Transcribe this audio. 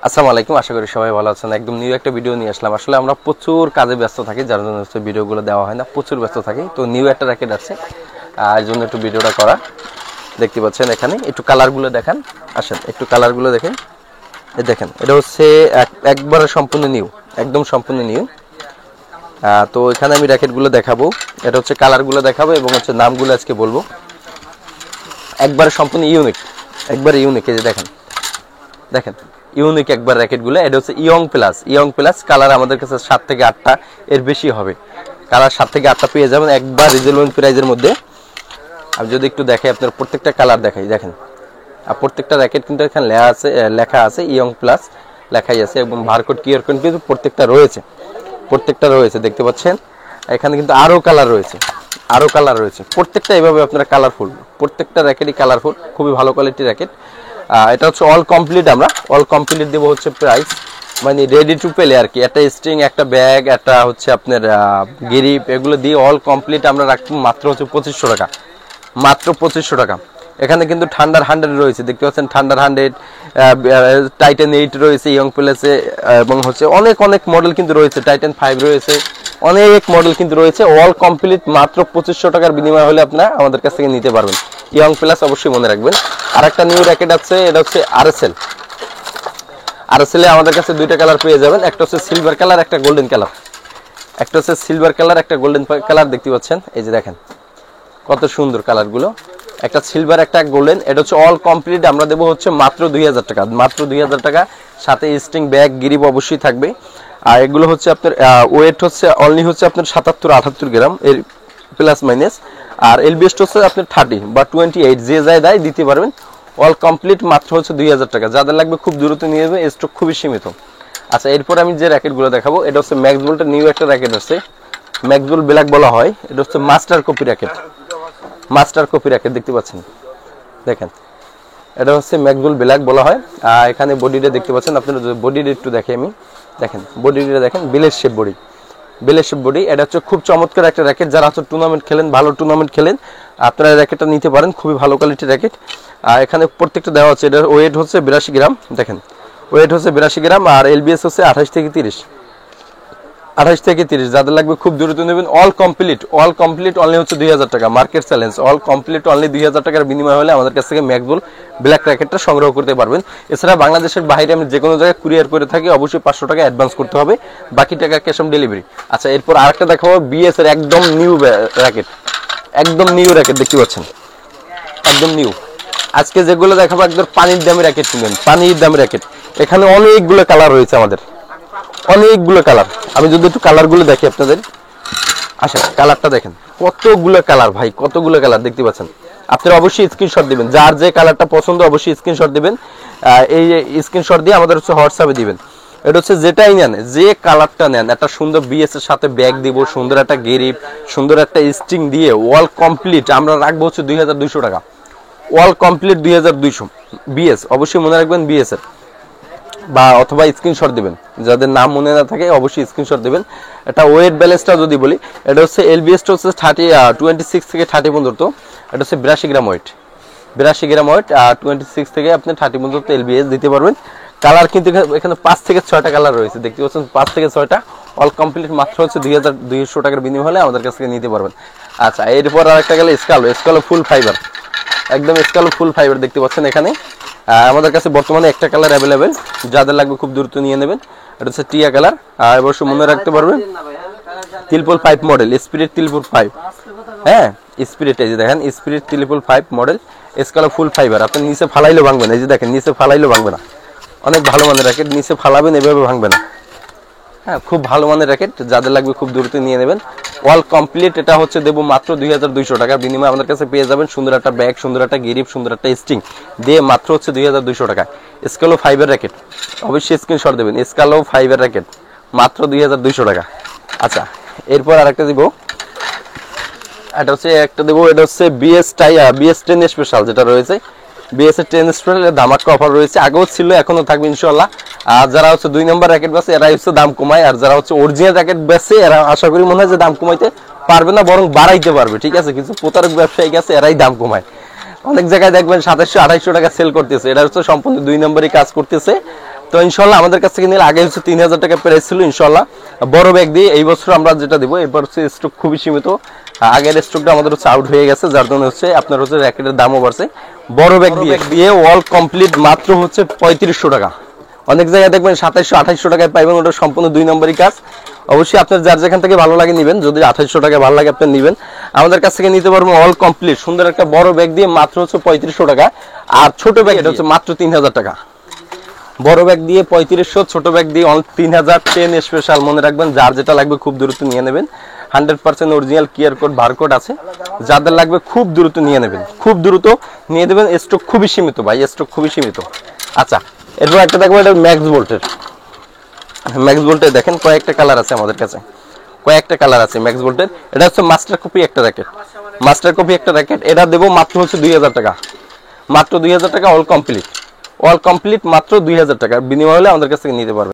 আসসালামু আলাইকুম, আশা করি সবাই ভালো আছেন। একদম নিউ একটা ভিডিও নিয়ে আসলাম। আসলে আমরা প্রচুর কাজে ব্যস্ত থাকি, যার জন্য ভিডিওগুলো দেওয়া হয় না, প্রচুর ব্যস্ত থাকি। তো নিউ একটা র্যাকেট আছে, এই জন্য একটু ভিডিওটা করা। দেখতে পাচ্ছেন এখানে একটু কালারগুলো দেখান, আসেন একটু কালারগুলো দেখেন। এই দেখেন, এটা হচ্ছে একবারে সম্পূর্ণ নিউ, একদম সম্পূর্ণ নিউ। তো এখানে আমি র্যাকেটগুলো দেখাবো, এটা হচ্ছে কালারগুলো দেখাবো এবং হচ্ছে নামগুলো আজকে বলবো। একবারে সম্পূর্ণ ইউনিক, একবারে ইউনিক। এই যে দেখেন, দেখেন ইউনিক একবার র্যাকেটগুলো। এটা হচ্ছে ইয়ং প্লাস কালার আমাদের কাছে 7 থেকে 8টা, এর বেশি হবে কালার। 7 থেকে 8টা পেয়ে যাবেন একবার রিজনেবল প্রাইজের মধ্যে। আমি যদি একটু দেখাই, আপনার প্রত্যেকটা কালার দেখাই, দেখেন। আর প্রত্যেকটা র্যাকেট কিন্তু এখানে লেখা আছে ইয়ং প্লাস লেখাই আছে, এবং বারকোড কিউআর কোড কিন্তু প্রত্যেকটা রয়েছে, দেখতে পাচ্ছেন। এখানে কিন্তু আরও কালার রয়েছে, প্রত্যেকটা এইভাবে আপনারা কালারফুল, প্রত্যেকটা র্যাকেটই কালারফুল, খুবই ভালো কোয়ালিটির র্যাকেট। এটা হচ্ছে অল কমপ্লিট, আমরা অল কমপ্লিট দেবো হচ্ছে প্রাইস, মানে রেডি টু পেলে আর কি। একটা স্ট্রিং, একটা ব্যাগ, একটা হচ্ছে আপনার গিরিপ, এগুলো দিয়ে অল কমপ্লিট আমরা রাখবো মাত্র হচ্ছে 2500 টাকা, মাত্র 2500 টাকা। এখানে কিন্তু ঠান্ডার 100 রয়েছে, দেখতে পাচ্ছেন ঠান্ডার 100, টাইটান 8 রয়েছে ইয়ং প্লাসে, এবং হচ্ছে অনেক মডেল কিন্তু রয়েছে, টাইটান 5 রয়েছে, অনেক মডেল কিন্তু রয়েছে। অল কমপ্লিট মাত্র 2500 টাকার বিনিময় হলে আপনারা আমাদের কাছ থেকে নিতে পারবেন। ইয়ং প্লাস অবশ্যই মনে রাখবেন। আর একটা নিউ র্যাকেট আছে, এটা হচ্ছে আরএসএল এ আমাদের কাছে দুইটা কালার পেয়ে যাবেন, একটা হচ্ছে সিলভার কালার, একটা গোল্ডেন কালার। একটা হচ্ছে সিলভার কালার, একটা গোল্ডেন কালার, দেখতে পাচ্ছেন। এই যে দেখেন কত সুন্দর কালারগুলো, একটা সিলভার, একটা গোল্ডেন। এটা হচ্ছে অল কমপ্লিট আমরা দেবো হচ্ছে মাত্র 2000 টাকা, মাত্র 2000 টাকা। সাথে স্ট্রিং, ব্যাগ, গিরিপ অবশ্যই থাকবে। আর এগুলো হচ্ছে আপনার ওয়েট হচ্ছে অনলি হচ্ছে আপনার 77-78 গ্রাম এর প্লাস মাইনাস। আর এলবিএস হচ্ছে আপনার 30 বা 28, যে যায় দেয় দিতে পারবেন। অল কমপ্লিট মাত্র হচ্ছে 2000 টাকা। যাদের লাগবে খুব দ্রুত নিয়ে যাবে, স্টক খুবই সীমিত। আচ্ছা, এরপর আমি যে র্যাকেটগুলো দেখাবো, এটা হচ্ছে ম্যাক্সবোল্টের নিউ একটা র্যাকেট আছে, ম্যাক্সবোল ব্ল্যাক বলা হয়। এটা হচ্ছে মাস্টার কপি র্যাকেট, দেখতে পাচ্ছেন। দেখেন, এটা হচ্ছে ম্যাক্সবোল ব্ল্যাক বলা হয়। এখানে বডিটা দেখতে পাচ্ছেন, আপনারা বডিটা একটু দেখে আমি, দেখেন বডিটা দেখেন, বেলের শেপ বডি। এটা হচ্ছে খুব চমৎকার একটা র্যাকেট। যারা হচ্ছে টুর্নামেন্ট খেলেন, ভালো টুর্নামেন্ট খেলেন, আপনারা র্যাকেটটা নিতে পারেন, খুবই ভালো কোয়ালিটির র্যাকেট। এখানে প্রত্যেকটা দেওয়া হচ্ছে, এটার ওয়েট হচ্ছে 82 গ্রাম, দেখেন ওয়েট হচ্ছে 82 গ্রাম। আর এলবিএস হচ্ছে 28 থেকে 30। যাদের লাগবে খুব দ্রুত নেবেন। অল কমপ্লিট অনলি হচ্ছে 2000 টাকা, market challenge. All complete only 2000 টাকার বিনিময় হলে আমাদের কাছ থেকে ম্যাক্সবোল ব্ল্যাক র্যাকেটটা সংগ্রহ করতে পারবেন। এছাড়া বাংলাদেশের বাইরে আমি যে কোনো জায়গায় কুরিয়ার করে থাকি, অবশ্যই 500 টাকা অ্যাডভান্স করতে হবে, বাকি টাকা ক্যাশ অন ডেলিভারি। আচ্ছা, এরপর আরেকটা দেখাবো, বিএস এর একদম নিউ র্যাকেট, দেখতে পাচ্ছেন, একদম নিউ। আজকে যেগুলো দেখাবো একদম পানির দামি র্যাকেট কিনবেন, এখানে অনেকগুলো কালার রয়েছে আমাদের, অনেকগুলো কালার। আমি যদি একটু কালারগুলো দেখি আপনাদের, আচ্ছা কালারটা দেখেন, কতগুলো কালার ভাই, কতগুলো কালার দেখতে পাচ্ছেন। আপনারা অবশ্যই স্ক্রিনশট দিবেন, যার যে কালারটা পছন্দ অবশ্যই স্ক্রিনশট দিবেন। এই স্ক্রিনশট দিয়ে আমাদের হচ্ছে হোয়াটসঅ্যাপে দিবেন। এটা হচ্ছে যেটাই নেন, যে কালারটা নেন, একটা সুন্দর বিএস এর সাথে ব্যাগ দিব, সুন্দর একটা গেরিপ, সুন্দর একটা স্ট্রিং দিয়ে ওয়াল কমপ্লিট আমরা রাখবো হচ্ছে 2200 টাকা। ওয়াল কমপ্লিট 2200 বিএস, অবশ্যই মনে রাখবেন বিএস এর, বা অথবা স্ক্রিনশট দিবেন। যাদের নাম মনে না থাকে অবশ্যই স্ক্রিনশট দিবেন। এটা ওয়েট ব্যালেন্সটা যদি বলি, এটা হচ্ছে এলবিএসটা হচ্ছে 26 থেকে 30 পর্যন্ত। এটা হচ্ছে 82 গ্রাম ওয়েট, 26 থেকে আপনি 30 পর্যন্ত এলবিএস দিতে পারবেন। কালার কিন্তু এখানে 5 থেকে 6টা কালার রয়েছে, দেখতে পাচ্ছেন 5 থেকে 6টা। অল কমপ্লিট মাত্র হচ্ছে 2200 টাকার বিনিময় হলে আমাদের কাছ থেকে নিতে পারবেন। আচ্ছা, এরপর আরেকটা গেলে স্কালো ফুল ফাইবার, একদম স্কালো ফুল ফাইবার, দেখতে পাচ্ছেন এখানে। আমাদের কাছে বর্তমানে একটা কালার অ্যাভেলেবেল, যাদের লাগবে খুব দ্রুত নিয়ে নেবেন। এটা হচ্ছে টিয়া কালার। আর অবশ্যই মনে রাখতে পারবেন তিলপুল 5 মডেল, স্পিরিট তিলপুল 5, হ্যাঁ স্পিরিট। এই যে দেখেন স্পিরিট তিলপুল 5 মডেল, স্কালো ফুল ফাইবার। আপনি নিচে ফালাইলেও ভাঙবে না, এই যে দেখেন নিচে ফালাইলেও ভাঙবে না, অনেক ভালো মানের র্যাকেট। নিচে ফালাবেন এভাবে ভাঙবে না, হ্যাঁ খুব ভালো মানের র্যাকেট। যাদের লাগবে খুব দ্রুত নিয়ে নেবেন। অল কমপ্লিট এটা হচ্ছে দেবো মাত্র 2200 টাকার বিনিময়ে আমাদের কাছে পেয়ে যাবেন সুন্দর একটা ব্যাগ, সুন্দর একটা গিরিপ, সুন্দর একটা স্ট্রিং দিয়ে মাত্র হচ্ছে 2200 টাকা। স্কালো 5 র্যাকেট, অবশ্যই স্ক্রিনশট দেবেন। স্কালো 5 র্যাকেট মাত্র 2200 টাকা। আচ্ছা, এরপর আরেকটা দিব, এটা হচ্ছে বিএস 10 স্পেশাল যেটা রয়েছে, বিএস এর 10 স্পেশাল ধামাকা অফার রয়েছে, আগেও ছিল এখনো থাকবে ইনশাআল্লাহ। আর যারা হচ্ছে 2 নম্বর র্যাকেট বেচে এরা হচ্ছে দাম কমায়, আর যারা হচ্ছে অরিজিনাল র্যাকেট বেচে এরা আশা করি মনে হয় যে দাম কমাইতে পারবে না, বরং বাড়াইতে পারবে, ঠিক আছে। কিছু প্রতারক ব্যবসায়ী আছে, এরাই দাম কমায়। অনেক জায়গায় দেখবেন 2700-2800 টাকা সেল করতেছে, এটা হচ্ছে সম্পূর্ণ 2 নম্বরই কাজ করতেছে। তো ইনশাল্লাহ আমাদের কাছ থেকে নিলে আগে হচ্ছে 3000 টাকা প্রাইস ছিল, ইনশাল্লাহ বড় ব্যাগ দিয়ে এই বছর আমরা যেটা দিব, এবার হচ্ছে স্টক খুবই সীমিত। আগের স্টকটা আমাদের হচ্ছে আউট হয়ে গেছে, যার জন্য হচ্ছে আপনার হচ্ছে র্যাকেটের দামও বাড়ছে। বড় ব্যাগ দিয়ে অল কমপ্লিট মাত্র হচ্ছে 3500 টাকা। অনেক জায়গায় দেখবেন 2700-2800 টাকায় পাইবেন, ওটা সম্পূর্ণ 2 নম্বরই কাজ। অবশ্যই আপনার যার যেখান থেকে ভালো লাগে নেবেন, যদি 2800 টাকায় ভালো লাগে আপনি নেবেন, আমাদের কাছ থেকে নিতে পারবেন অল কমপ্লিট সুন্দর একটা বড় ব্যাগ দিয়ে মাত্র হচ্ছে 3500 টাকা। আর ছোট ব্যাগ এটা হচ্ছে মাত্র 3000 টাকা। বড় ব্যাগ দিয়ে 3500, ছোট ব্যাগ দিয়ে 3000। 10 স্পেশাল মনে রাখবেন, যার যেটা লাগবে খুব দ্রুত নিয়ে নেবেন। 100% অরিজিনাল কিউআর কোড বারকোড আছে, যাদের লাগবে খুব দ্রুত নিয়ে নেবেন, খুব দ্রুত নিয়ে দেবেন। স্টক খুবই সীমিত ভাই, স্টক খুবই সীমিত। আচ্ছা, এরপর একটা দেখবো, এটা ম্যাক্স ভোল্টের। ম্যাক্স ভোল্টের দেখেন কয়েকটা কালার আছে আমাদের কাছে, কয়েকটা কালার আছে ম্যাক্স ভোল্টের। এটা হচ্ছে মাস্টার কপি একটা র্যাকেট, মাস্টার কপি একটা র্যাকেট। এটা দেবো মাত্র হচ্ছে 2000 টাকা, মাত্র 2000 টাকা অল কমপ্লিট, অল কমপ্লিট মাত্র 2000 টাকা। বিনিময় হলে আমাদের কাছ থেকে নিতে পারবেন।